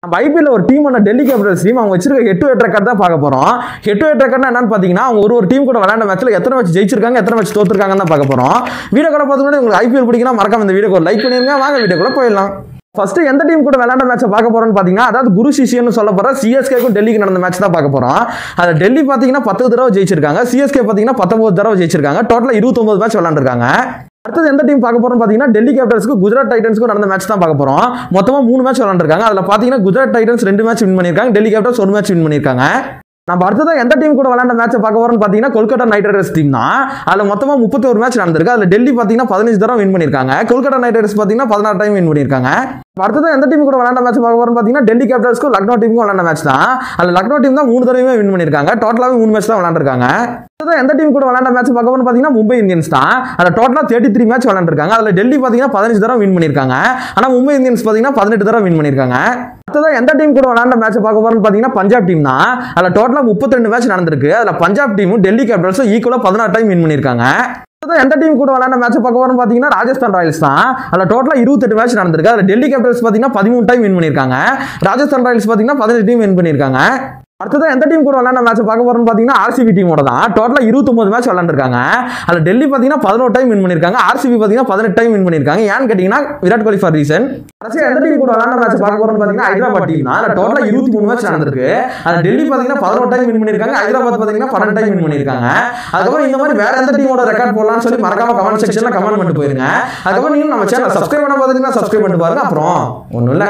நம்ம ஐபிஎல்ல ஒரு டீம் டெல்லி கேபிட்டல்ஸ் டீம் அவங்க வச்சிருக்க ஹெட் டு ஹெட் ரெக்கார்ட் தான் பார்க்க போறோம். ஹெட் டு ஹெட் ரெக்கார்ட்னா என்னன்னு பாத்தீங்கன்னா அவங்க ஒரு டீம் கூட விளையாண்ட மேட்ச்ல எத்தனை மேட்ச் ஜெயிச்சிருக்காங்க எத்தனை மேட்ச் தோத்துருக்காங்கன்னு தான் பார்க்க போறோம். வீடியோ கூட பார்த்துட்டு உங்களுக்கு ஐபிஎல் பிடிக்குன்னா மறக்காம இந்த வீடியோக்கு லைக் பண்ணிருங்க. வாங்க வீடியோக்குள்ள போயிடலாம். ஃபர்ஸ்ட் எந்த டீம் கூட விளையாண்ட மேட்சை பார்க்க போறோம்னு பாத்தீங்கன்னா அதாவது குரு சிஷியன்னு சொல்ல போற சிஎஸ்கேக்கும் டெல்லிக்கு நடந்த மேட்ச் தான் பார்க்க போறோம். அது டெல்லி பாத்தீங்கன்னா 10 தடவை ஜெயிச்சிருக்காங்க, சிஎஸ்கே பாத்தீங்கன்னா 19 தடவை ஜெயிச்சிருக்காங்க. டோட்டலா 29 மேட்ச் விளையாண்டுருக்காங்க. அடுத்தது எந்த டீம் பார்க்க போறோம் பாத்தீங்கன்னா டெல்லி கேபிட்டல்ஸ்க்கு குஜராத் டைட்டன்ஸ்க்கு நடந்த மேட்ச் தான் பார்க்க போறோம். மொத்தமா 3 மேட்ச் விளையாண்டுருக்காங்க. அதுல பாத்தீங்கன்னா குஜராத் டைட்டன்ஸ் 2 மேட்ச் வின் பண்ணிருக்காங்க, டெல்லி கேபிட்டல்ஸ் 1 மேட்ச் வின் பண்ணிருக்காங்க. நம்ம அடுத்ததான் எந்த டீம் கூட விளையாண்ட மேட்சை பார்க்க போறோம்னு பாத்தீங்கன்னா கொல்கத்தா நைட் ரைடர்ஸ் டீம் தான். அதுல மொத்தமா 31 மேட்ச் நடந்திருக்கு. அதுல டெல்லி பாத்தீங்கன்னா 15 தடவை வின் பண்ணிருக்காங்க, கொல்கத்தா நைட் ரைடர்ஸ் பாத்தீங்கன்னா 16 டைம் வின் பண்ணிருக்காங்க. அடுத்ததான் எந்த டீம் கூட விளையாண்ட மேட்ச் பார்க்க போறோம்னு பாத்தீங்கன்னா டெல்லி கேபிட்டல்ஸ்க்கு லக்னோ டீமுக்கும் விளையாண்ட மேட்ச் தான். அதுல லக்னோ டீம் தான் 3 தடவையுமே வின் பண்ணிருக்காங்க, டோட்டலாவே 3 மேட்ச் தான் விளையாண்டுருக்காங்க. எந்த டீம் கூட விளையாண்ட மேட்ச் பார்க்க போறோம்னு பாத்தீங்கன்னா மும்பை இந்தியன்ஸ் தான். அதுல டோட்டலா 33 மேட்ச் விளையாண்டுருக்காங்க. அதுல டெல்லி பாத்தீங்கன்னா 15 தடவை வின் பண்ணிருக்காங்க, ஆனா மும்பை இந்தியன்ஸ் பாத்தீங்கன்னா 18 தடவை வின் பண்ணிருக்காங்க. அடுத்ததான் எந்த டீம் கூட விளையாண்ட மேட்ச் பார்க்க போறோம்னு பாத்தீங்கன்னா பஞ்சாப் டீம் தான். அதுல டோட்டலா 32 மேட்ச் நடந்திருக்கு. அதுல பஞ்சாப் டீமும் டெல்லி கேபிட்டல்ஸும் ஈக்குவலா 16 டைம் வின் பண்ணிருக்காங்க. எந்த டீம் கூட விளையாண்ட மேட்ச் பார்க்க போறோம்னு பாத்தீங்கன்னா ராஜஸ்தான் ராயல்ஸ் தான். அதுல டோட்டலா 28 மேட்ச் நடந்திருக்கு. அதுல டெல்லி கேபிட்டல்ஸ் பாத்தீங்கன்னா 13 டைம் வின் பண்ணிருக்காங்க, ராஜஸ்தான் ராயல்ஸ் பாத்தீங்கன்னா 15 டைம் வின் பண்ணிருக்காங்க. அடுத்ததான் எந்த டீம் கூட விளையாண்ட மேட்ச் பார்க்க போறோம்னு பாத்தீங்கன்னா ஆர்சிபி டீமோட தான். டோட்டலா 29 மேட்ச் விளையாண்டுருக்காங்க. அதுல டெல்லி பாத்தீங்கன்னா 11 டைம் வின் பண்ணிருக்காங்க, ஆர்சிபி பாத்தீங்கன்னா 18 டைம் வின் பண்ணிருக்காங்க. ஏன்னு கேட்டீங்கன்னா விராட் கோலி ஃபார் ரீசன். எந்த டீம் கூட விளையாண்ட மேட்ச் பார்க்க போறோம்னு பாத்தீங்கன்னா ஹைதராபாத் டீம் தான். அதுல டோட்டலா 23 மேட்ச் நடந்திருக்கு. அது டெல்லி பாத்தீங்கன்னா 11 டைம் வின் பண்ணிருக்காங்க, ஹைதராபாத் பாத்தீங்கன்னா 12 டைம் வின் பண்ணிருக்காங்க. அதுக்கப்புறம் இந்த மாதிரி வேற எந்த டீமோட ரெக்கார்ட் போடலாம்னு சொல்லி மறக்காம கமெண்ட் செக்ஷன்ல கமெண்ட் பண்ணிட்டு போயிருங்க. அதுக்கப்புறம் நீங்க நம்ம சேனல் சப்ஸ்கிரைப் பண்ண பாத்தீங்கன்னா சப்ஸ்கிரைப் பண்ணிட்டு பாருங்க. அப்புறம் ஒண்ணும் இல்ல.